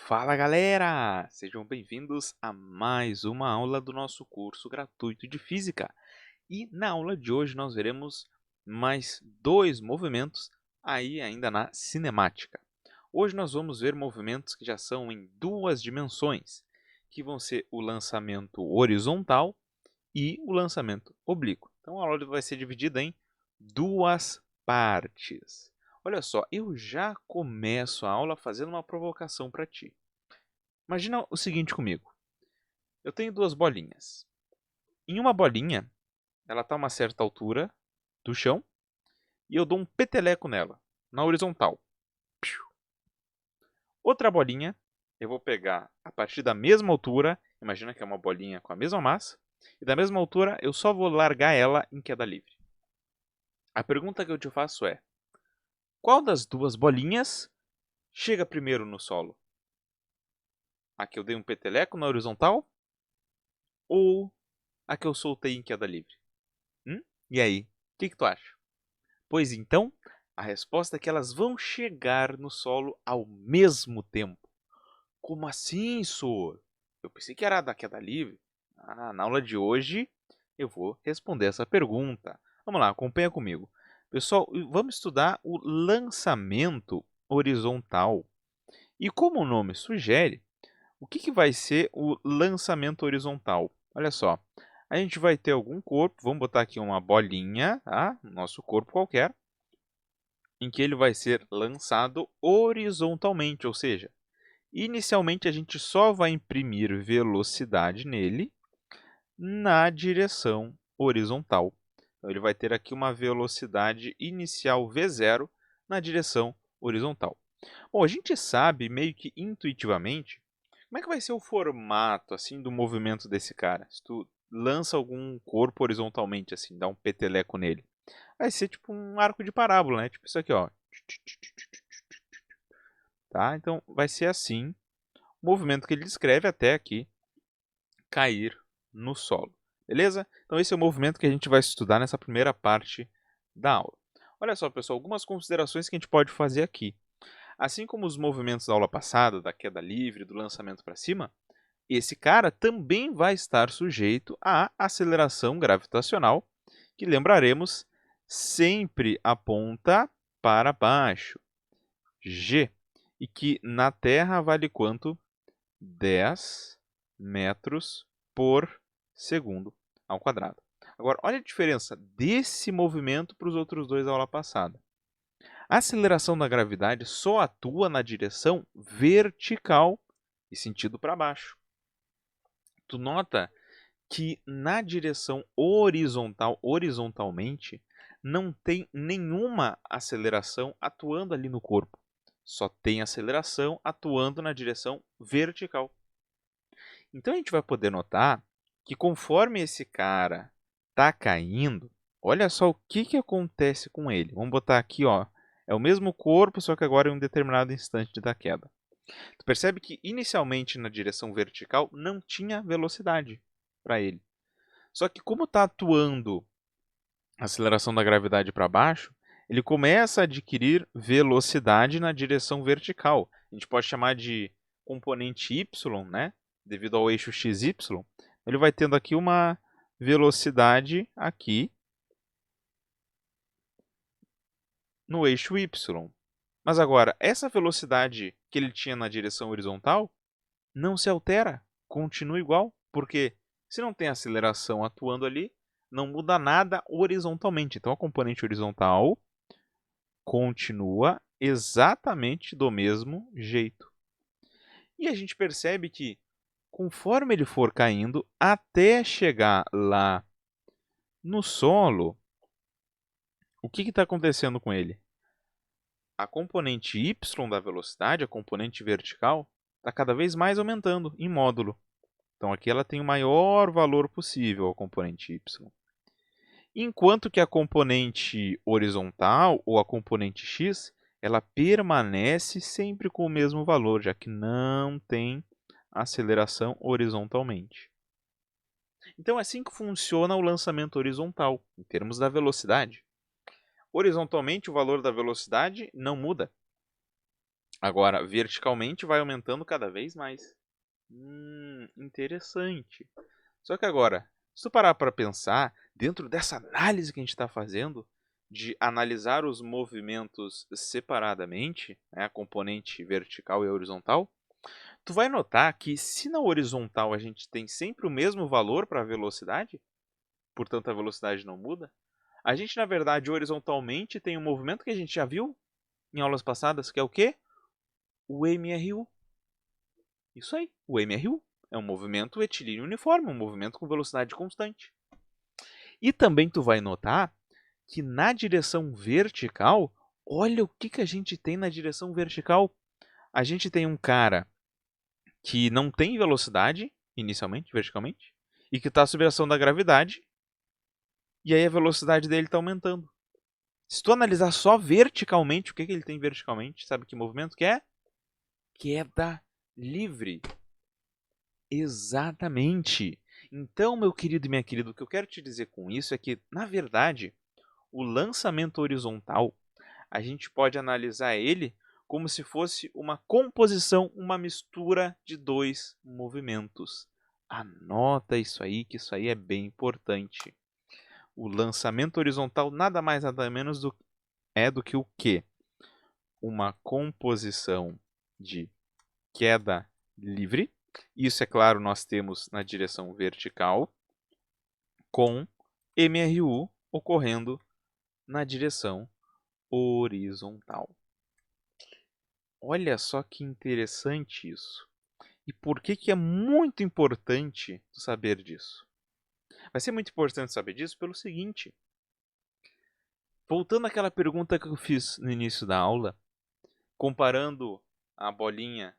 Fala galera! Sejam bem-vindos a mais uma aula do nosso curso gratuito de Física. E na aula de hoje nós veremos mais dois movimentos aí ainda na cinemática. Hoje nós vamos ver movimentos que já são em duas dimensões, que vão ser o lançamento horizontal e o lançamento oblíquo. Então a aula vai ser dividida em duas partes. Olha só, eu já começo a aula fazendo uma provocação para ti. Imagina o seguinte comigo. Eu tenho duas bolinhas. Em uma bolinha, ela está a uma certa altura do chão e eu dou um peteleco nela, na horizontal. Outra bolinha, eu vou pegar a partir da mesma altura, imagina que é uma bolinha com a mesma massa, e da mesma altura eu só vou largar ela em queda livre. A pergunta que eu te faço é: qual das duas bolinhas chega primeiro no solo? A que eu dei um peteleco na horizontal ou a que eu soltei em queda livre? E aí, o que tu acha? Pois então, a resposta é que elas vão chegar no solo ao mesmo tempo. Como assim, Sor? Eu pensei que era da queda livre. Na aula de hoje eu vou responder essa pergunta. Vamos lá, acompanha comigo. Pessoal, vamos estudar o lançamento horizontal. E como o nome sugere, o que vai ser o lançamento horizontal? Olha só, a gente vai ter algum corpo, vamos botar aqui uma bolinha, tá? Nosso corpo qualquer, em que ele vai ser lançado horizontalmente, ou seja, inicialmente a gente só vai imprimir velocidade nele na direção horizontal. Então ele vai ter aqui uma velocidade inicial v0 na direção horizontal. Bom, a gente sabe meio que intuitivamente como é que vai ser o formato assim do movimento desse cara. Se tu lança algum corpo horizontalmente assim, dá um peteleco nele, vai ser tipo um arco de parábola, né? Tipo isso aqui, ó. Tá? Então vai ser assim o movimento que ele descreve até aqui cair no solo. Beleza? Então esse é o movimento que a gente vai estudar nessa primeira parte da aula. Olha só, pessoal, algumas considerações que a gente pode fazer aqui. Assim como os movimentos da aula passada, da queda livre, do lançamento para cima, esse cara também vai estar sujeito à aceleração gravitacional, que lembraremos sempre aponta para baixo, g, e que na Terra vale quanto? 10 metros por segundo ao quadrado. Agora, olha a diferença desse movimento para os outros dois da aula passada. A aceleração da gravidade só atua na direção vertical e sentido para baixo. Tu nota que na direção horizontal, horizontalmente, não tem nenhuma aceleração atuando ali no corpo. Só tem aceleração atuando na direção vertical. Então a gente vai poder notar que conforme esse cara está caindo, olha só o que acontece com ele. Vamos botar aqui, ó, é o mesmo corpo, só que agora em um determinado instante da queda. Tu percebe que inicialmente na direção vertical não tinha velocidade para ele. Só que como está atuando a aceleração da gravidade para baixo, ele começa a adquirir velocidade na direção vertical. A gente pode chamar de componente y, né? Devido ao eixo xy. Ele vai tendo aqui uma velocidade aqui no eixo y. Mas agora, essa velocidade que ele tinha na direção horizontal não se altera, continua igual, porque se não tem aceleração atuando ali, não muda nada horizontalmente. Então a componente horizontal continua exatamente do mesmo jeito. E a gente percebe que conforme ele for caindo até chegar lá no solo, o que está acontecendo com ele? A componente y da velocidade, a componente vertical, está cada vez mais aumentando em módulo. Então aqui ela tem o maior valor possível, a componente y. Enquanto que a componente horizontal ou a componente x, ela permanece sempre com o mesmo valor, já que não tem aceleração horizontalmente. Então é assim que funciona o lançamento horizontal, em termos da velocidade. Horizontalmente, o valor da velocidade não muda. Agora, verticalmente vai aumentando cada vez mais. Interessante. Só que agora, se tu parar para pensar, dentro dessa análise que a gente está fazendo, de analisar os movimentos separadamente, né, a componente vertical e horizontal, tu vai notar que se na horizontal a gente tem sempre o mesmo valor para a velocidade, portanto a velocidade não muda, a gente na verdade horizontalmente tem um movimento que a gente já viu em aulas passadas, que é o quê? O MRU. Isso aí, o MRU. É um movimento retilíneo uniforme, um movimento com velocidade constante. E também tu vai notar que na direção vertical, olha o que a gente tem na direção vertical. A gente tem um cara que não tem velocidade, inicialmente, verticalmente, e que está sob a ação da gravidade, e aí a velocidade dele está aumentando. Se tu analisar só verticalmente, o que ele tem verticalmente, sabe que movimento que é? Queda livre. Exatamente. Então, meu querido e minha querida, o que eu quero te dizer com isso é que, na verdade, o lançamento horizontal, a gente pode analisar ele como se fosse uma composição, uma mistura de dois movimentos. Anota isso aí, que isso aí é bem importante. O lançamento horizontal nada mais nada menos do que o quê? Uma composição de queda livre. Isso, é claro, nós temos na direção vertical, com MRU ocorrendo na direção horizontal. Olha só que interessante isso. E por que é muito importante saber disso? Vai ser muito importante saber disso pelo seguinte. Voltando àquela pergunta que eu fiz no início da aula, comparando a bolinha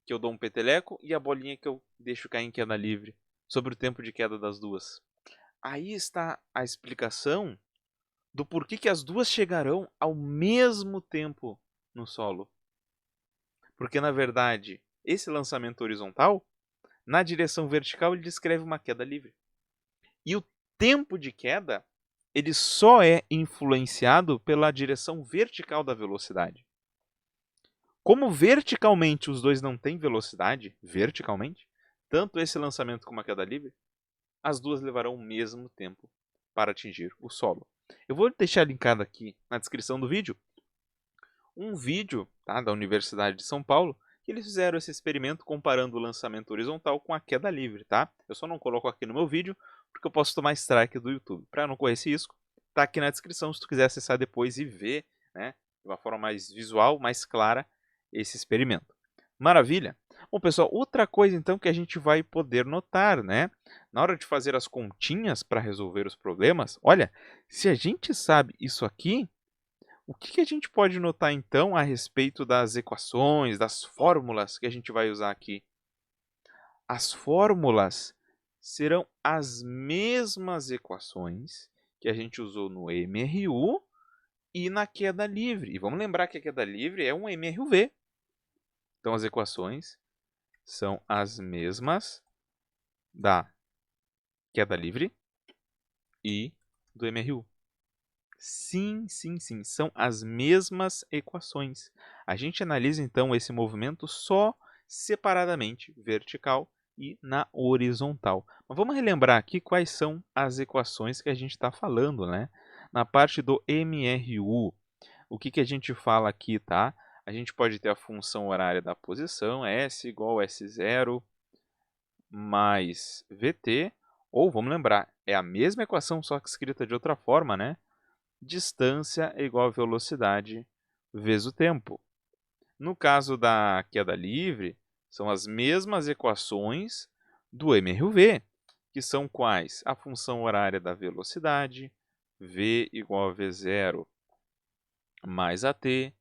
que eu dou um peteleco e a bolinha que eu deixo cair em queda livre, sobre o tempo de queda das duas. Aí está a explicação do porquê que as duas chegarão ao mesmo tempo no solo. Porque, na verdade, esse lançamento horizontal, na direção vertical, ele descreve uma queda livre. E o tempo de queda, ele só é influenciado pela direção vertical da velocidade. Como verticalmente os dois não têm velocidade, verticalmente, tanto esse lançamento como a queda livre, as duas levarão o mesmo tempo para atingir o solo. Eu vou deixar linkado aqui na descrição do vídeo um vídeo, tá, da Universidade de São Paulo, que eles fizeram esse experimento comparando o lançamento horizontal com a queda livre, tá? Eu só não coloco aqui no meu vídeo porque eu posso tomar strike do YouTube. Para não correr esse risco, tá aqui na descrição se tu quiser acessar depois e ver, né, de uma forma mais visual, mais clara, esse experimento. Maravilha? Bom, pessoal, outra coisa então que a gente vai poder notar, né? Na hora de fazer as continhas para resolver os problemas, olha, se a gente sabe isso aqui, o que a gente pode notar então a respeito das equações, das fórmulas que a gente vai usar aqui? As fórmulas serão as mesmas equações que a gente usou no MRU e na queda livre. E vamos lembrar que a queda livre é um MRUV. Então as equações são as mesmas da queda livre e do MRU. Sim, sim, sim, são as mesmas equações. A gente analisa então esse movimento só separadamente, vertical e na horizontal. Mas vamos relembrar aqui quais são as equações que a gente está falando, né? Na parte do MRU, o que a gente fala aqui, tá? A gente pode ter a função horária da posição, S igual a S0 mais VT, ou vamos lembrar, é a mesma equação, só que escrita de outra forma, né? Distância é igual a velocidade vezes o tempo. No caso da queda livre, são as mesmas equações do MRUV, que são quais? A função horária da velocidade, v igual a v0 mais at,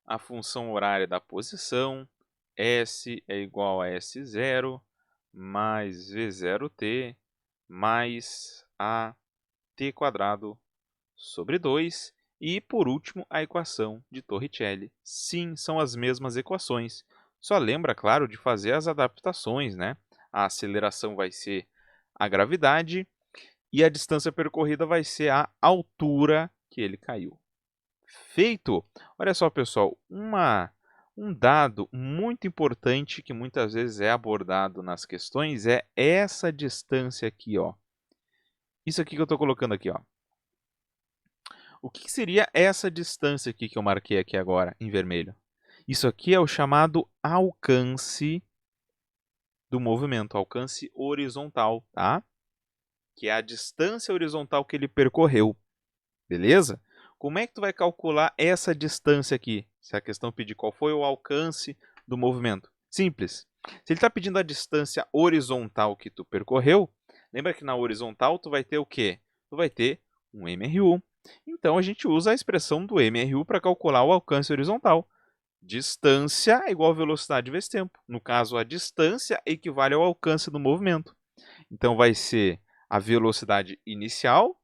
a função horária da posição, s é igual a s0 mais v0t mais a t quadrado sobre 2 e, por último, a equação de Torricelli. Sim, são as mesmas equações. Só lembra, claro, de fazer as adaptações, né? A aceleração vai ser a gravidade e a distância percorrida vai ser a altura que ele caiu. Feito! Olha só, pessoal, Um dado muito importante que muitas vezes é abordado nas questões é essa distância aqui, ó. Isso aqui que eu estou colocando aqui, ó. O que seria essa distância aqui que eu marquei aqui agora em vermelho? Isso aqui é o chamado alcance do movimento, alcance horizontal, tá? Que é a distância horizontal que ele percorreu, beleza? Como é que tu vai calcular essa distância aqui? Se a questão pedir qual foi o alcance do movimento. Simples. Se ele está pedindo a distância horizontal que tu percorreu, lembra que na horizontal tu vai ter o quê? Tu vai ter um MRU. Então a gente usa a expressão do MRU para calcular o alcance horizontal. Distância é igual a velocidade vezes tempo. No caso, a distância equivale ao alcance do movimento. Então vai ser a velocidade inicial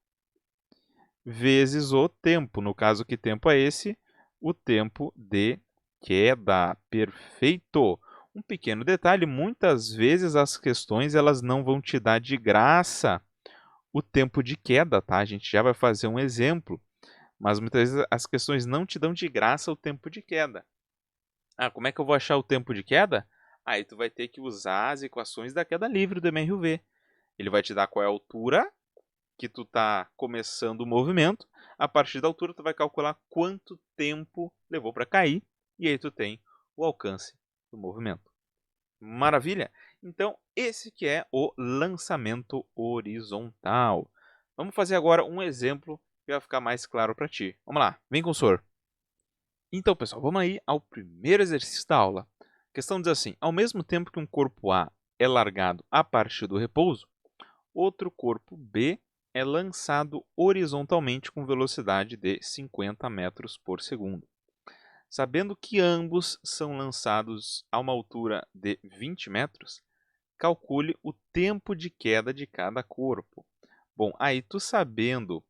vezes o tempo. No caso, que tempo é esse? O tempo de queda. Perfeito! Um pequeno detalhe, muitas vezes as questões elas não vão te dar de graça o tempo de queda, tá? A gente já vai fazer um exemplo, mas muitas vezes as questões não te dão de graça o tempo de queda. Ah, como é que eu vou achar o tempo de queda? Aí tu vai ter que usar as equações da queda livre do MRV. Ele vai te dar qual é a altura que tu está começando o movimento. A partir da altura tu vai calcular quanto tempo levou para cair e aí tu tem o alcance do movimento. Maravilha? Então esse que é o lançamento horizontal. Vamos fazer agora um exemplo que vai ficar mais claro para ti. Vamos lá, vem com o senhor. Então, pessoal, vamos aí ao primeiro exercício da aula. A questão diz assim: ao mesmo tempo que um corpo A é largado a partir do repouso, outro corpo B é lançado horizontalmente com velocidade de 50 metros por segundo. Sabendo que ambos são lançados a uma altura de 20 metros, calcule o tempo de queda de cada corpo. Bom, aí tu sabendo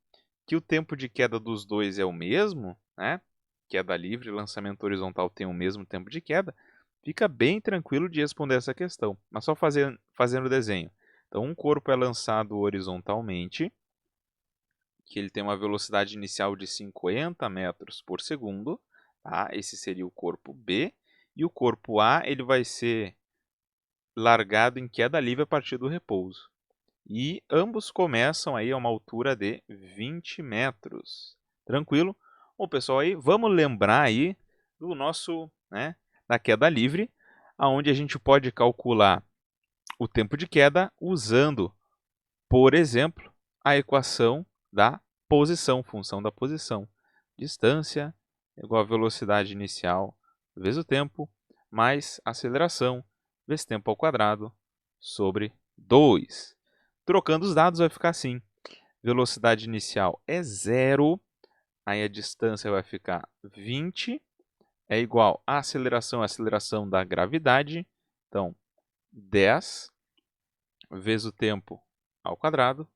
que o tempo de queda dos dois é o mesmo, né? Queda livre e lançamento horizontal têm o mesmo tempo de queda, fica bem tranquilo de responder essa questão, mas só fazendo o desenho. Então, um corpo é lançado horizontalmente, que ele tem uma velocidade inicial de 50 metros por segundo, tá? Esse seria o corpo B, e o corpo A ele vai ser largado em queda livre a partir do repouso. E ambos começam aí a uma altura de 20 metros. Tranquilo? Bom, pessoal, aí vamos lembrar aí do nosso, né, da queda livre, aonde a gente pode calcular o tempo de queda usando, por exemplo, a equação da posição, função da posição. Distância é igual a velocidade inicial vezes o tempo, mais aceleração vezes tempo ao quadrado sobre 2. Trocando os dados vai ficar assim. Velocidade inicial é 0, aí a distância vai ficar 20, é igual a aceleração da gravidade, então 10 vezes o tempo ao quadrado,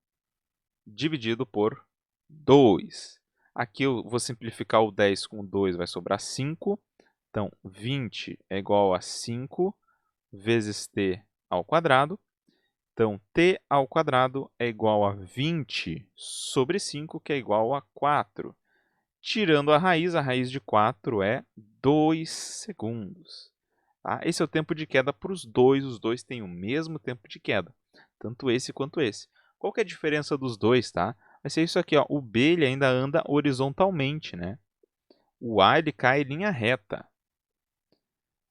dividido por 2. Aqui eu vou simplificar o 10 com o 2, vai sobrar 5. Então, 20 é igual a 5 vezes t ao quadrado. Então, t ao quadrado é igual a 20 sobre 5, que é igual a 4. Tirando a raiz de 4 é 2 segundos. Tá? Esse é o tempo de queda para os dois têm o mesmo tempo de queda, tanto esse quanto esse. Qual que é a diferença dos dois? Tá? Vai ser isso aqui, ó. O B ele ainda anda horizontalmente, né? O A ele cai em linha reta.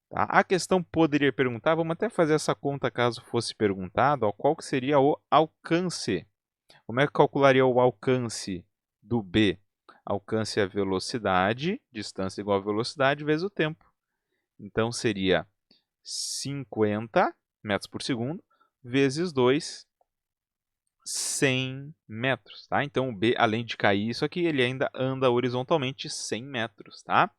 Tá? A questão poderia perguntar, vamos até fazer essa conta caso fosse perguntado, ó, qual que seria o alcance? Como é que calcularia o alcance do B? Alcance é a velocidade, distância igual a velocidade vezes o tempo. Então seria 50 metros por segundo vezes 2, 100 metros, tá? Então o B, além de cair isso aqui, ele ainda anda horizontalmente 100 metros, tá?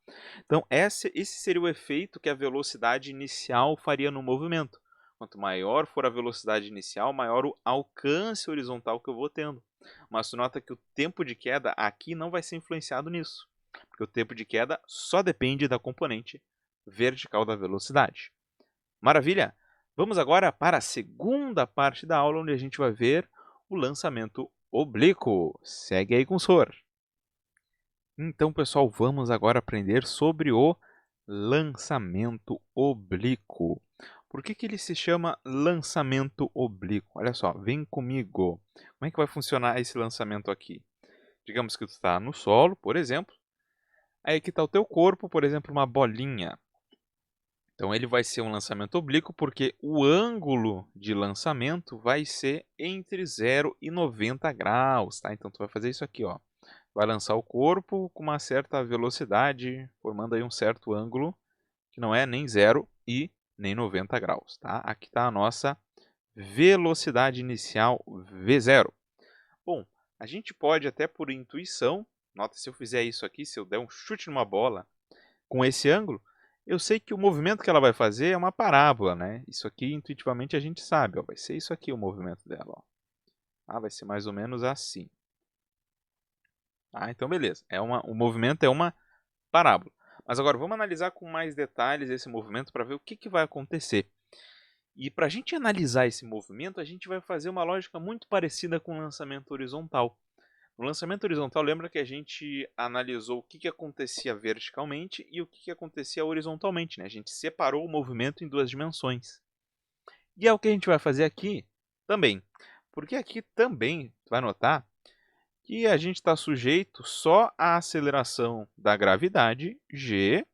Então esse seria o efeito que a velocidade inicial faria no movimento. Quanto maior for a velocidade inicial, maior o alcance horizontal que eu vou tendo. Mas tu nota que o tempo de queda aqui não vai ser influenciado nisso, porque o tempo de queda só depende da componente vertical da velocidade. Maravilha? Vamos agora para a segunda parte da aula, onde a gente vai ver o lançamento oblíquo. Segue aí com o senhor. Então, pessoal, vamos agora aprender sobre o lançamento oblíquo. Por que ele se chama lançamento oblíquo? Olha só, vem comigo. Como é que vai funcionar esse lançamento aqui? Digamos que tu está no solo, por exemplo. Aí aqui está o teu corpo, por exemplo, uma bolinha. Então ele vai ser um lançamento oblíquo porque o ângulo de lançamento vai ser entre 0 e 90 graus, tá? Então tu vai fazer isso aqui, ó. Vai lançar o corpo com uma certa velocidade, formando aí um certo ângulo, que não é nem 0 e nem 90 graus, tá? Aqui está a nossa velocidade inicial V0. Bom, a gente pode até por intuição, nota se eu fizer isso aqui, se eu der um chute numa bola com esse ângulo, eu sei que o movimento que ela vai fazer é uma parábola, né? Isso aqui intuitivamente a gente sabe, ó, vai ser isso aqui o movimento dela, ó. Ah, vai ser mais ou menos assim. Ah, então beleza. O movimento é uma parábola. Mas agora vamos analisar com mais detalhes esse movimento para ver o que vai acontecer. E para a gente analisar esse movimento, a gente vai fazer uma lógica muito parecida com o lançamento horizontal. No lançamento horizontal, lembra que a gente analisou o que acontecia verticalmente e o que acontecia horizontalmente, né? A gente separou o movimento em duas dimensões. E é o que a gente vai fazer aqui também. Porque aqui também, tu vai notar que a gente está sujeito só à aceleração da gravidade, g,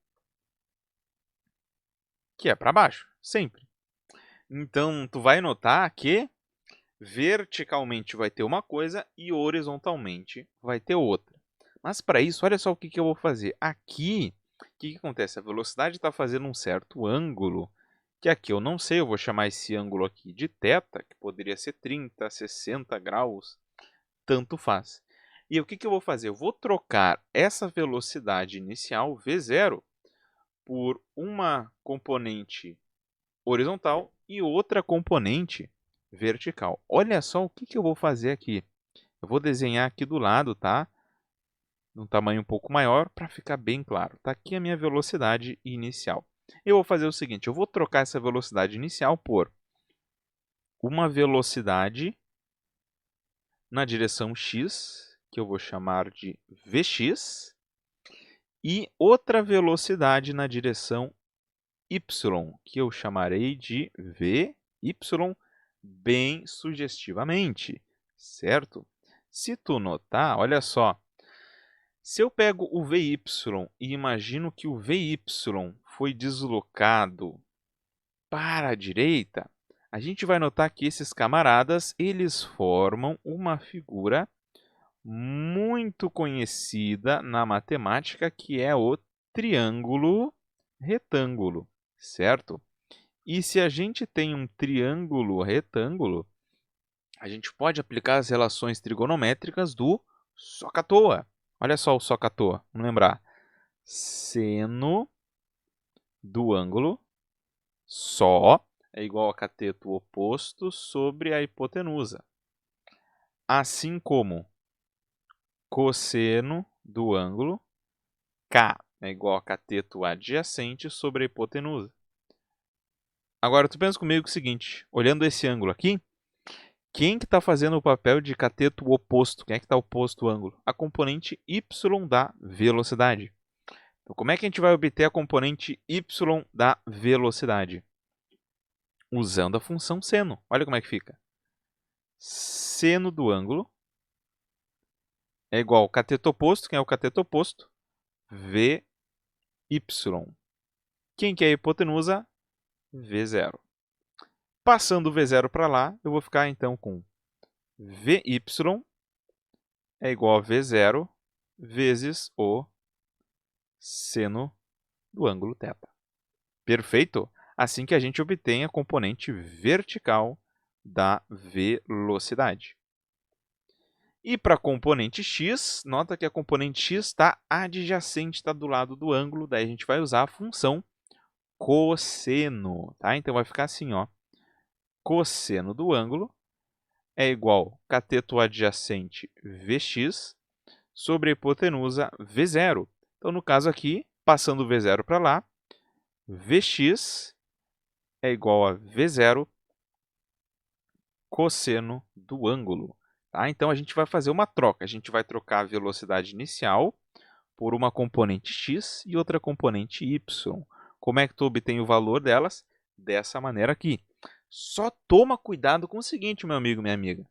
que é para baixo, sempre. Então, tu vai notar que verticalmente vai ter uma coisa e horizontalmente vai ter outra. Mas para isso, olha só o que eu vou fazer. Aqui, o que acontece? A velocidade está fazendo um certo ângulo, que aqui eu não sei, eu vou chamar esse ângulo aqui de θ, que poderia ser 30, 60 graus, tanto faz. E o que eu vou fazer? Eu vou trocar essa velocidade inicial, V0, por uma componente horizontal e outra componente vertical. Olha só o que eu vou fazer aqui. Eu vou desenhar aqui do lado, tá? Num tamanho um pouco maior, para ficar bem claro. Está aqui a minha velocidade inicial. Eu vou fazer o seguinte, eu vou trocar essa velocidade inicial por uma velocidade na direção x, que eu vou chamar de Vx, e outra velocidade na direção y, que eu chamarei de Vy, bem sugestivamente, certo? Se tu notar, olha só, se eu pego o Vy e imagino que o Vy foi deslocado para a direita, a gente vai notar que esses camaradas, eles formam uma figura muito conhecida na matemática, que é o triângulo retângulo, certo? E se a gente tem um triângulo retângulo, a gente pode aplicar as relações trigonométricas do SOHCAHTOA. Olha só o SOHCAHTOA, vamos lembrar. Seno do ângulo SO é igual a cateto oposto sobre a hipotenusa. Assim como cosseno do ângulo K é igual a cateto adjacente sobre a hipotenusa. Agora, tu pensa comigo o seguinte, olhando esse ângulo aqui, quem que está fazendo o papel de cateto oposto? Quem é que está oposto ao ângulo? A componente y da velocidade. Então, como é que a gente vai obter a componente y da velocidade? Usando a função seno. Olha como é que fica. Seno do ângulo é igual ao cateto oposto. Quem é o cateto oposto? Vy. Quem que é a hipotenusa? V0. Passando o V0 para lá, eu vou ficar então com Vy é igual a V0 vezes o seno do ângulo θ. Perfeito? Assim que a gente obtém a componente vertical da velocidade. E para a componente x, nota que a componente x está adjacente, está do lado do ângulo, daí a gente vai usar a função cosseno, tá? Então vai ficar assim, ó. Cosseno do ângulo é igual a cateto adjacente Vx sobre a hipotenusa V0. Então, no caso aqui, passando o V0 para lá, Vx é igual a V0 cosseno do ângulo. Tá? Então, a gente vai fazer uma troca. A gente vai trocar a velocidade inicial por uma componente x e outra componente y. Como é que tu obtém o valor delas? Dessa maneira aqui. Só toma cuidado com o seguinte, meu amigo, minha amiga.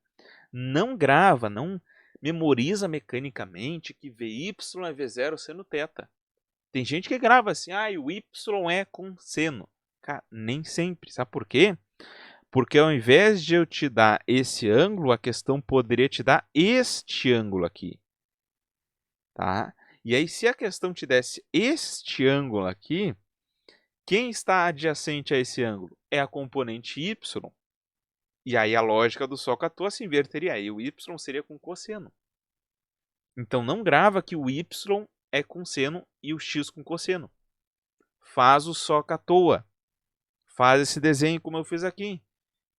Não grava, não memoriza mecanicamente que Vy é V0 seno θ. Tem gente que grava assim, o y é com seno. Cara, nem sempre. Sabe por quê? Porque ao invés de eu te dar esse ângulo, a questão poderia te dar este ângulo aqui. Tá? E aí, se a questão te desse este ângulo aqui, quem está adjacente a esse ângulo? É a componente y. E aí a lógica do SOHCAHTOA se inverteria. Aí o y seria com cosseno. Então não grava que o y é com seno e o x com cosseno. Faz o SOHCAHTOA. Faz esse desenho como eu fiz aqui.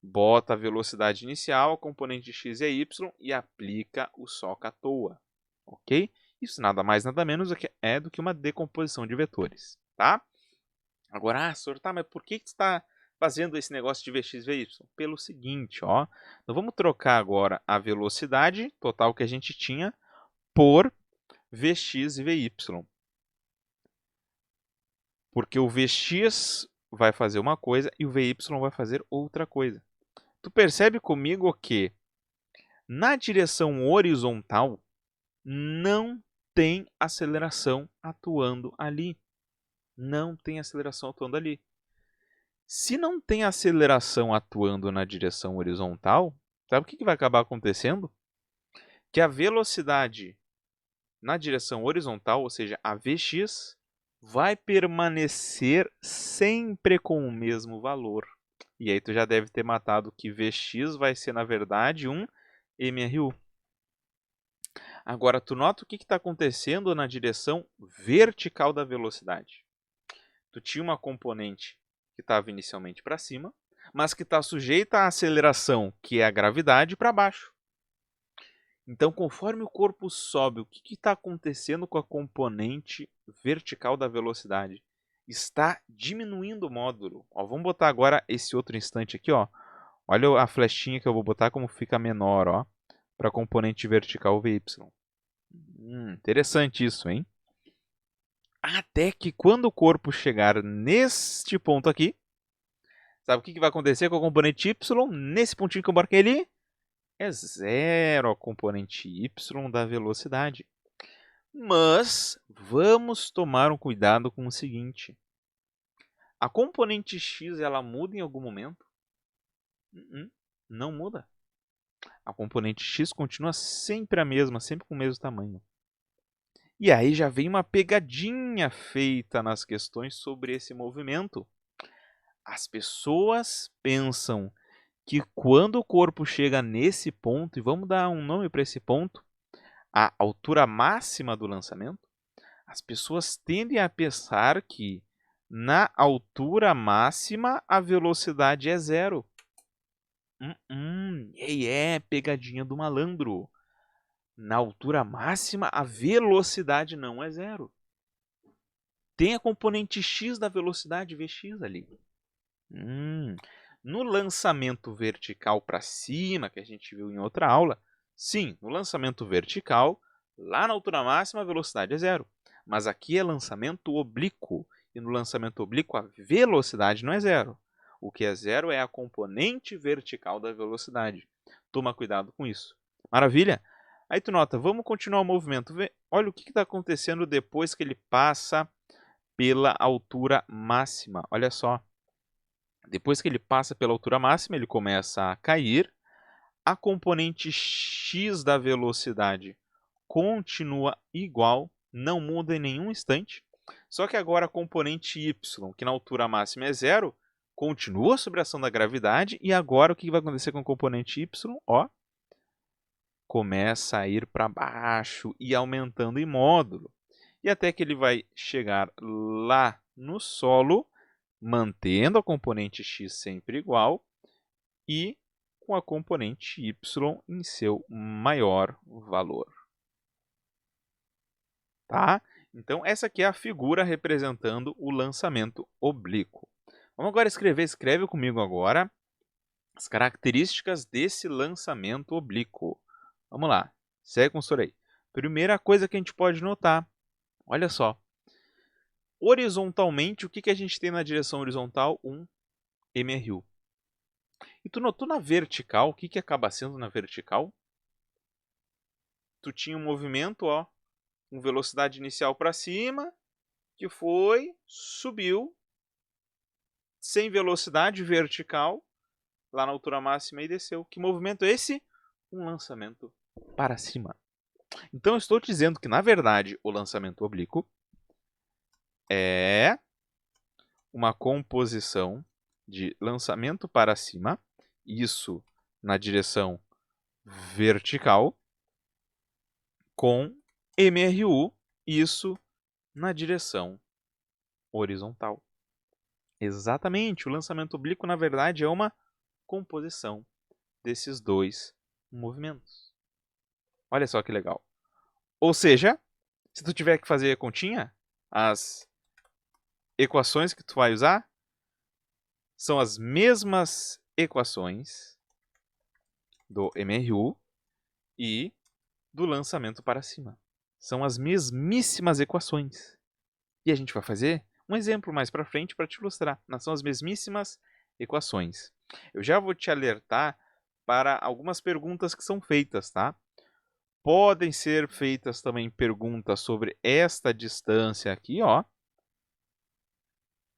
Bota a velocidade inicial, a componente x e y e aplica o SOHCAHTOA. Ok? Isso nada mais, nada menos do que uma decomposição de vetores. Tá? Agora, senhor, mas por que você está fazendo esse negócio de Vx e Vy? Pelo seguinte, ó. Nós vamos trocar agora a velocidade total que a gente tinha por Vx e Vy. Porque o Vx vai fazer uma coisa e o Vy vai fazer outra coisa. Tu percebe comigo que na direção horizontal não tem aceleração atuando ali. Não tem aceleração atuando ali. Se não tem aceleração atuando na direção horizontal, sabe o que vai acabar acontecendo? Que a velocidade na direção horizontal, ou seja, a Vx, vai permanecer sempre com o mesmo valor. E aí tu já deve ter matado que Vx vai ser, na verdade, um MRU. Agora, tu nota o que está acontecendo na direção vertical da velocidade. Tu tinha uma componente que estava inicialmente para cima, mas que está sujeita à aceleração, que é a gravidade, para baixo. Então, conforme o corpo sobe, o que está acontecendo com a componente vertical da velocidade? Está diminuindo o módulo. Ó, vamos botar agora esse outro instante aqui. Ó. Olha a flechinha que eu vou botar como fica menor para a componente vertical Vy. Interessante isso, hein? Até que quando o corpo chegar neste ponto aqui, sabe o que vai acontecer com a componente y? Nesse pontinho que eu marquei ali, é zero a componente y da velocidade. Mas vamos tomar um cuidado com o seguinte. A componente x ela muda em algum momento? Não muda. A componente x continua sempre a mesma, sempre com o mesmo tamanho. E aí já vem uma pegadinha feita nas questões sobre esse movimento. As pessoas pensam que quando o corpo chega nesse ponto, e vamos dar um nome para esse ponto, a altura máxima do lançamento, as pessoas tendem a pensar que na altura máxima a velocidade é zero. Pegadinha do malandro. Na altura máxima, a velocidade não é zero. Tem a componente x da velocidade Vx ali. No lançamento vertical para cima, que a gente viu em outra aula, sim, no lançamento vertical, lá na altura máxima, a velocidade é zero. Mas aqui é lançamento oblíquo. E no lançamento oblíquo, a velocidade não é zero. O que é zero é a componente vertical da velocidade. Toma cuidado com isso. Maravilha? Aí tu nota, vamos continuar o movimento. Olha o que está acontecendo depois que ele passa pela altura máxima. Olha só. Depois que ele passa pela altura máxima, ele começa a cair. A componente x da velocidade continua igual, não muda em nenhum instante. Só que agora a componente y, que na altura máxima é zero, continua sob a ação da gravidade. E agora o que vai acontecer com a componente y? Começa a ir para baixo e aumentando em módulo. E até que ele vai chegar lá no solo, mantendo a componente x sempre igual e com a componente y em seu maior valor. Tá? Então, essa aqui é a figura representando o lançamento oblíquo. Vamos agora escrever. Escreve comigo agora as características desse lançamento oblíquo. Vamos lá. Segue com o senhor aí. Primeira coisa que a gente pode notar. Olha só. Horizontalmente, o que a gente tem na direção horizontal? Um MRU. E tu notou na vertical, o que acaba sendo na vertical? Tu tinha um movimento, ó, com velocidade inicial para cima, que foi, subiu, sem velocidade vertical, lá na altura máxima e desceu. Que movimento é esse? Um lançamento para cima. Então eu estou te dizendo que, na verdade, o lançamento oblíquo é uma composição de lançamento para cima, isso na direção vertical, com MRU, isso na direção horizontal. Exatamente, o lançamento oblíquo, na verdade, é uma composição desses dois movimentos. Olha só que legal. Ou seja, se tu tiver que fazer a continha, as equações que tu vai usar são as mesmas equações do MRU e do lançamento para cima. São as mesmíssimas equações. E a gente vai fazer um exemplo mais para frente para te ilustrar. Mas são as mesmíssimas equações. Eu já vou te alertar para algumas perguntas que são feitas, tá? Podem ser feitas também perguntas sobre esta distância aqui, ó,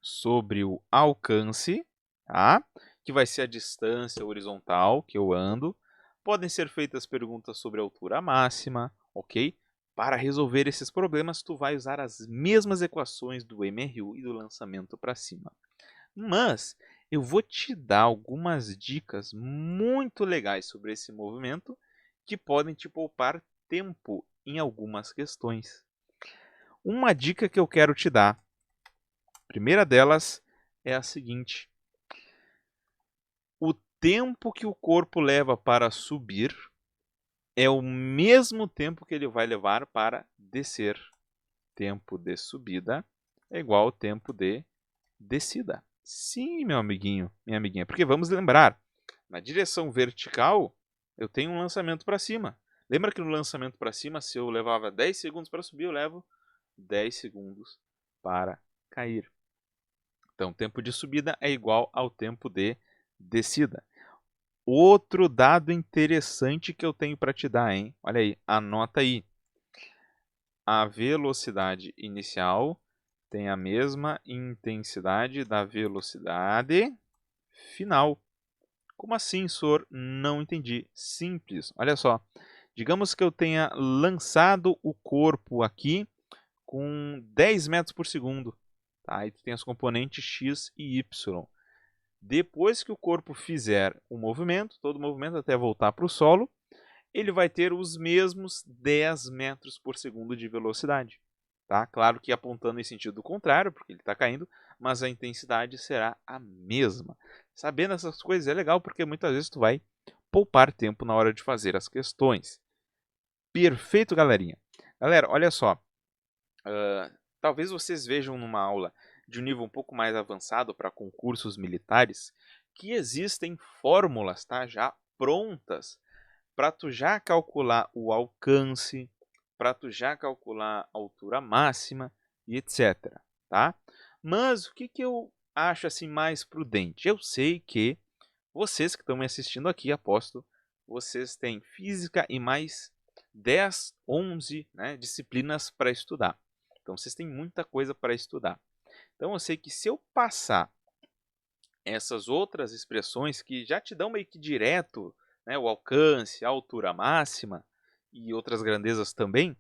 sobre o alcance, tá? Que vai ser a distância horizontal que eu ando. Podem ser feitas perguntas sobre a altura máxima, ok? Para resolver esses problemas, tu vai usar as mesmas equações do MRU e do lançamento para cima. Mas eu vou te dar algumas dicas muito legais sobre esse movimento que podem te poupar tempo em algumas questões. Uma dica que eu quero te dar, a primeira delas é a seguinte: o tempo que o corpo leva para subir é o mesmo tempo que ele vai levar para descer. Tempo de subida é igual ao tempo de descida. Sim, meu amiguinho, minha amiguinha, porque vamos lembrar, na direção vertical eu tenho um lançamento para cima. Lembra que no lançamento para cima, se eu levava 10 segundos para subir, eu levo 10 segundos para cair. Então, o tempo de subida é igual ao tempo de descida. Outro dado interessante que eu tenho para te dar, hein? Olha aí, anota aí. A velocidade inicial tem a mesma intensidade da velocidade final. Como assim, senhor? Não entendi. Simples. Olha só. Digamos que eu tenha lançado o corpo aqui com 10 metros por segundo. Tá? Aí tu tem as componentes x e y. Depois que o corpo fizer o movimento, todo o movimento até voltar para o solo, ele vai ter os mesmos 10 metros por segundo de velocidade. Tá? Claro que apontando em sentido contrário, porque ele está caindo, mas a intensidade será a mesma. Sabendo essas coisas é legal, porque muitas vezes tu vai poupar tempo na hora de fazer as questões. Perfeito, galerinha. Galera, olha só. Talvez vocês vejam numa aula de um nível um pouco mais avançado para concursos militares que existem fórmulas, tá, já prontas para tu já calcular o alcance, para tu já calcular a altura máxima e etc, tá? Mas o que eu acho assim mais prudente? Eu sei que vocês que estão me assistindo aqui, aposto, vocês têm física e mais 10, 11, né, disciplinas para estudar. Então vocês têm muita coisa para estudar. Então eu sei que se eu passar essas outras expressões que já te dão meio que direto, né, o alcance, a altura máxima e outras grandezas também,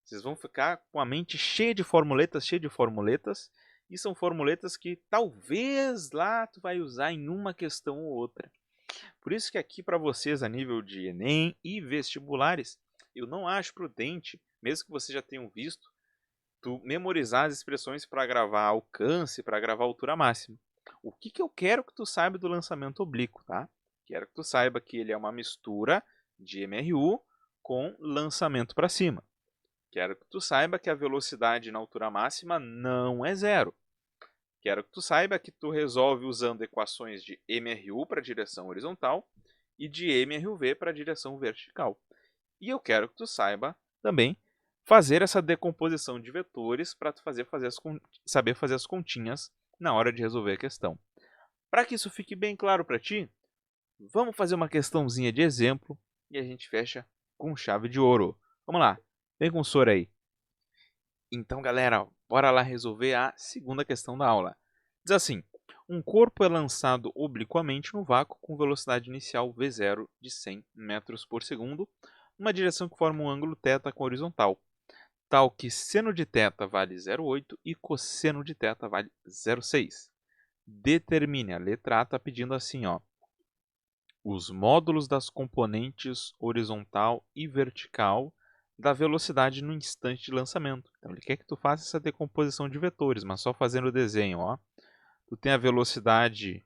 vocês vão ficar com a mente cheia de formuletas, e são formuletas que talvez lá tu vai usar em uma questão ou outra. Por isso que aqui para vocês a nível de Enem e vestibulares, eu não acho prudente, mesmo que vocês já tenham visto, tu memorizar as expressões para gravar alcance, para gravar altura máxima. O que eu quero que tu saiba do lançamento oblíquo, tá? Quero que tu saiba que ele é uma mistura de MRU com lançamento para cima. Quero que tu saiba que a velocidade na altura máxima não é zero. Quero que tu saiba que tu resolve usando equações de MRU para a direção horizontal e de MRUV para a direção vertical. E eu quero que tu saiba também fazer essa decomposição de vetores para tu saber fazer as continhas na hora de resolver a questão. Para que isso fique bem claro para ti, vamos fazer uma questãozinha de exemplo e a gente fecha com chave de ouro. Vamos lá, vem com o soro aí. Então, galera, bora lá resolver a segunda questão da aula. Diz assim: um corpo é lançado obliquamente no vácuo com velocidade inicial v0 de 100 metros por segundo, numa direção que forma um ângulo θ com horizontal, tal que seno de θ vale 0,8 e cosseno de θ vale 0,6. Determine, a letra A está pedindo assim, ó, os módulos das componentes horizontal e vertical da velocidade no instante de lançamento. Então, ele quer que tu faça essa decomposição de vetores, mas só fazendo o desenho. Ó. Tu tem a velocidade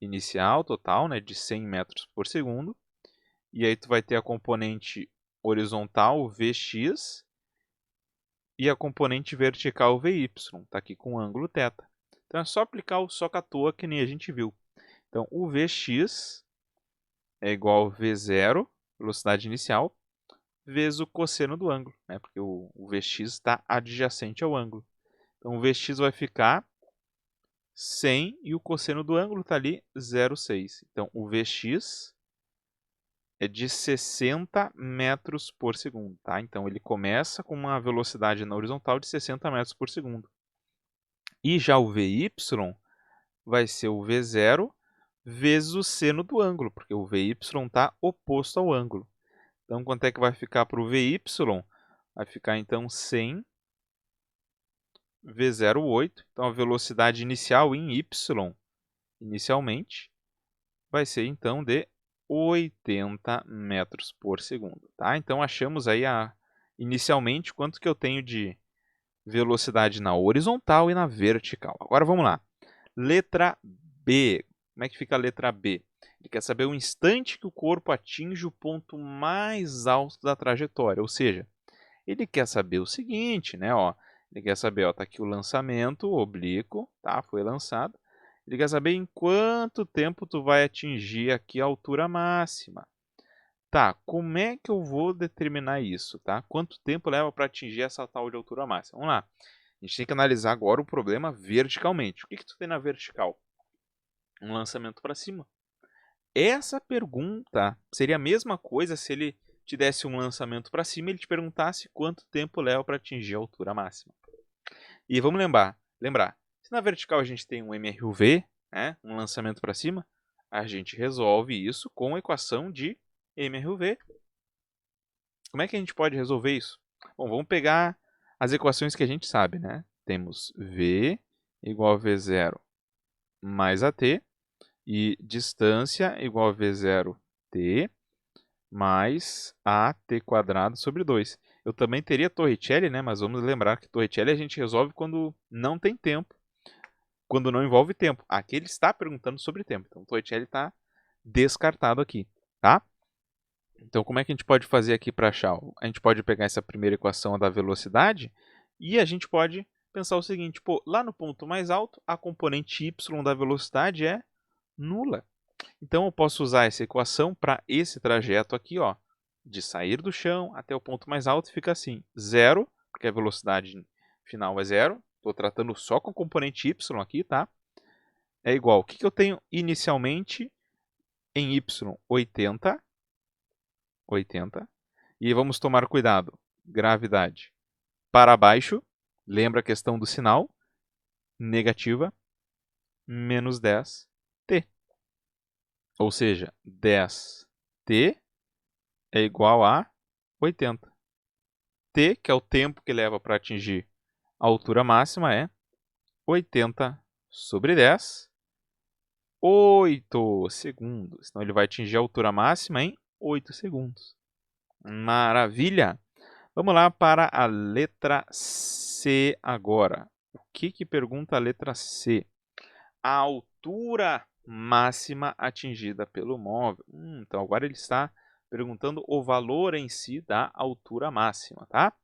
inicial total, né, de 100 metros por segundo. E aí tu vai ter a componente horizontal, Vx, e a componente vertical, Vy. Está aqui com o ângulo θ. Então, é só aplicar o socatua que nem a gente viu. Então, o Vx é igual a V0, velocidade inicial, vezes o cosseno do ângulo, né? Porque o Vx está adjacente ao ângulo. Então, o Vx vai ficar 100 e o cosseno do ângulo está ali 0,6. Então, o Vx é de 60 metros por segundo. Tá? Então, ele começa com uma velocidade na horizontal de 60 metros por segundo. E já o Vy vai ser o V0 vezes o seno do ângulo, porque o Vy está oposto ao ângulo. Então, quanto é que vai ficar para o Vy? Vai ficar, então, 100 V0,8. Então, a velocidade inicial em y, inicialmente, vai ser, então, de 80 metros por segundo. Tá? Então, achamos aí, inicialmente, quanto que eu tenho de velocidade na horizontal e na vertical. Agora, vamos lá. Letra B. Como é que fica a letra B? Ele quer saber o instante que o corpo atinge o ponto mais alto da trajetória, ou seja, ele quer saber o seguinte, né? Ó, ele quer saber, tá aqui o lançamento oblíquo, tá? Foi lançado. Ele quer saber em quanto tempo tu vai atingir aqui a altura máxima. Tá, como é que eu vou determinar isso, tá? Quanto tempo leva para atingir essa tal de altura máxima? Vamos lá. A gente tem que analisar agora o problema verticalmente. O que tu tem na vertical? Um lançamento para cima. Essa pergunta seria a mesma coisa se ele te desse um lançamento para cima e ele te perguntasse quanto tempo leva para atingir a altura máxima. E vamos lembrar, se na vertical a gente tem um MRUV, né, um lançamento para cima, a gente resolve isso com a equação de MRUV. Como é que a gente pode resolver isso? Bom, vamos pegar as equações que a gente sabe, né? Temos V igual a V0 mais AT, e distância igual a V0t mais AT² sobre 2. Eu também teria Torricelli, né? Mas vamos lembrar que Torricelli a gente resolve quando não tem tempo, quando não envolve tempo. Aqui ele está perguntando sobre tempo, então Torricelli está descartado aqui, tá? Então, como é que a gente pode fazer aqui para achar? A gente pode pegar essa primeira equação da velocidade e a gente pode pensar o seguinte, pô, lá no ponto mais alto, a componente y da velocidade é nula. Então, eu posso usar essa equação para esse trajeto aqui, ó, de sair do chão até o ponto mais alto, fica assim, 0, porque a velocidade final é 0. Estou tratando só com a componente y aqui, tá? É igual, o que eu tenho inicialmente em y? 80. E vamos tomar cuidado, gravidade para baixo, lembra a questão do sinal, negativa, menos 10t. Ou seja, 10t é igual a 80. T, que é o tempo que leva para atingir a altura máxima, é 80 sobre 10, 8 segundos. Então, ele vai atingir a altura máxima em 8 segundos. Maravilha! Vamos lá para a letra C agora. O que pergunta a letra C? A altura máxima atingida pelo móvel. Então, agora ele está perguntando o valor em si da altura máxima, tá?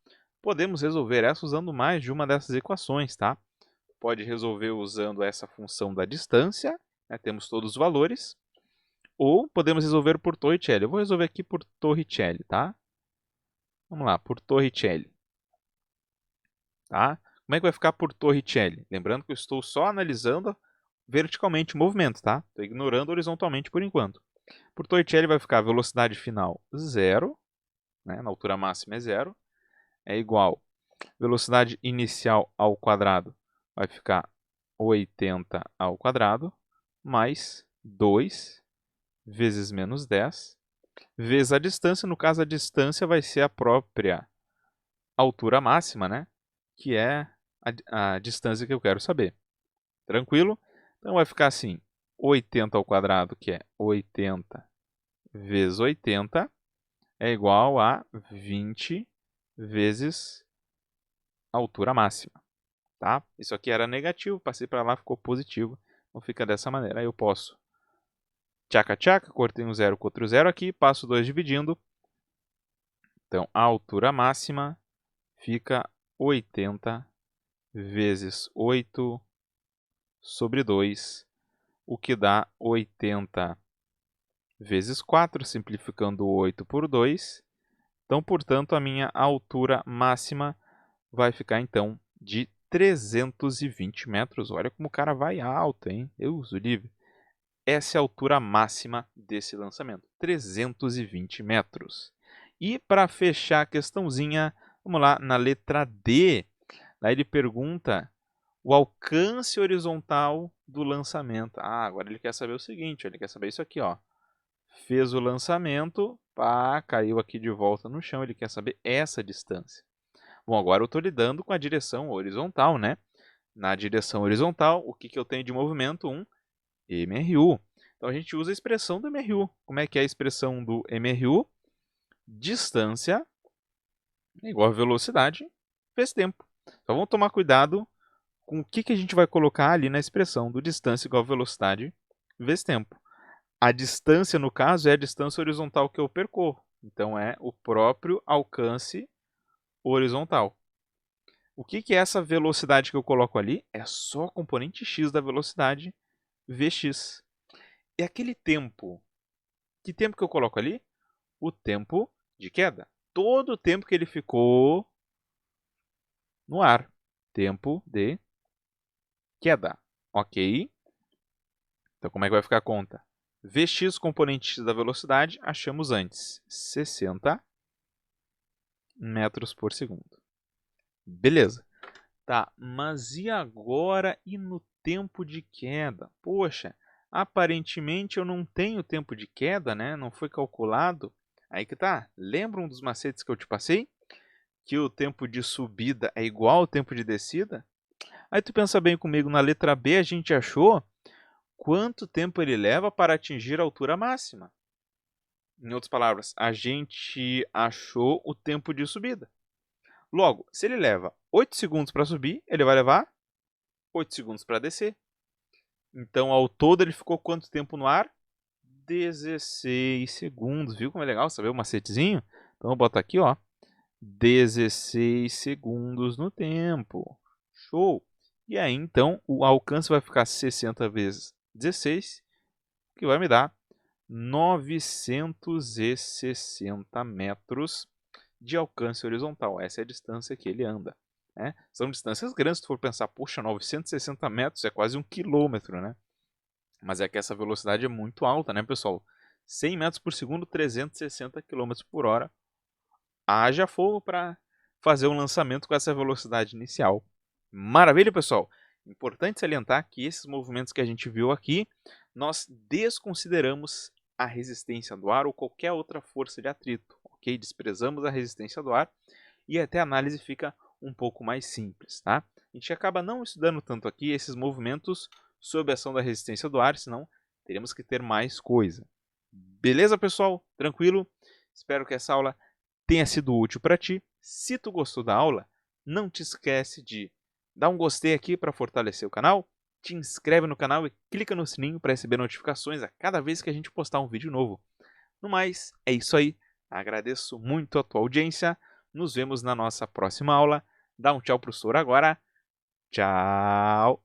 Podemos resolver essa usando mais de uma dessas equações, tá? Pode resolver usando essa função da distância, né? Temos todos os valores, ou podemos resolver por Torricelli. Eu vou resolver aqui por Torricelli, tá? Vamos lá, por Torricelli. tá? Como é que vai ficar por Torricelli? Lembrando que eu estou só analisando verticalmente o movimento, tá? Estou ignorando horizontalmente por enquanto. Por Torricelli vai ficar a velocidade final 0, né? Na altura máxima é 0, é igual velocidade inicial ao quadrado, vai ficar 80 ao quadrado, mais 2 vezes menos 10, vezes a distância. No caso, a distância vai ser a própria altura máxima, né? Que é a distância que eu quero saber. Tranquilo? Então vai ficar assim, 80 ao quadrado, que é 80 vezes 80, é igual a 20 vezes a altura máxima. Tá? Isso aqui era negativo, passei para lá, ficou positivo. Então fica dessa maneira. Aí eu posso tchaca tchaca, cortei um zero com outro zero aqui, passo 2 dividindo. Então a altura máxima fica 80 vezes 8 sobre 2, o que dá 80 vezes 4, simplificando 8 por 2. Então, portanto, a minha altura máxima vai ficar, então, de 320 metros. Olha como o cara vai alto, hein? Eu uso livre. Essa é a altura máxima desse lançamento, 320 metros. E para fechar a questãozinha, vamos lá na letra D. Daí ele pergunta o alcance horizontal do lançamento. Ah, agora ele quer saber o seguinte, ele quer saber isso aqui, ó. Fez o lançamento, pá, caiu aqui de volta no chão, ele quer saber essa distância. Bom, agora eu estou lidando com a direção horizontal, né? Na direção horizontal, o que eu tenho de movimento? Um MRU. Então a gente usa a expressão do MRU. Como é que é a expressão do MRU? Distância é igual a velocidade vezes tempo. Então vamos tomar cuidado com o que a gente vai colocar ali na expressão do distância igual a velocidade vezes tempo. A distância, no caso, é a distância horizontal que eu percorro. Então é o próprio alcance horizontal. O que é essa velocidade que eu coloco ali? É só a componente x da velocidade Vx. E aquele tempo, que tempo que eu coloco ali? O tempo de queda. Todo o tempo que ele ficou no ar. Tempo de queda. Ok? Então, como é que vai ficar a conta? Vx, componente x da velocidade, achamos antes. 60 metros por segundo. Beleza. Tá, mas e agora e no tempo de queda? Poxa, aparentemente eu não tenho tempo de queda, né? Não foi calculado. Aí que tá. Lembra um dos macetes que eu te passei? Que o tempo de subida é igual ao tempo de descida? Aí tu pensa bem comigo, na letra B a gente achou quanto tempo ele leva para atingir a altura máxima. Em outras palavras, a gente achou o tempo de subida. Logo, se ele leva 8 segundos para subir, ele vai levar 8 segundos para descer. Então, ao todo, ele ficou quanto tempo no ar? 16 segundos. Viu como é legal saber o macetezinho? Então, eu boto aqui, ó, 16 segundos no tempo. Show! E aí, então, o alcance vai ficar 60 vezes 16, que vai me dar 960 metros de alcance horizontal. Essa é a distância que ele anda. Né? São distâncias grandes, se tu for pensar, poxa, 960 metros é quase 1 quilômetro, né? Mas é que essa velocidade é muito alta, né, pessoal? 100 metros por segundo, 360 km por hora. Haja fogo para fazer um lançamento com essa velocidade inicial. Maravilha, pessoal? Importante salientar que esses movimentos que a gente viu aqui, nós desconsideramos a resistência do ar ou qualquer outra força de atrito, ok? Desprezamos a resistência do ar e até a análise fica um pouco mais simples, tá? A gente acaba não estudando tanto aqui esses movimentos sob a ação da resistência do ar, senão teremos que ter mais coisa. Beleza, pessoal? Tranquilo? Espero que essa aula tenha sido útil para ti. Se tu gostou da aula, não te esquece de dar um gostei aqui para fortalecer o canal, te inscreve no canal e clica no sininho para receber notificações a cada vez que a gente postar um vídeo novo. No mais, é isso aí. Agradeço muito a tua audiência. Nos vemos na nossa próxima aula. Dá um tchau pro senhor agora. Tchau!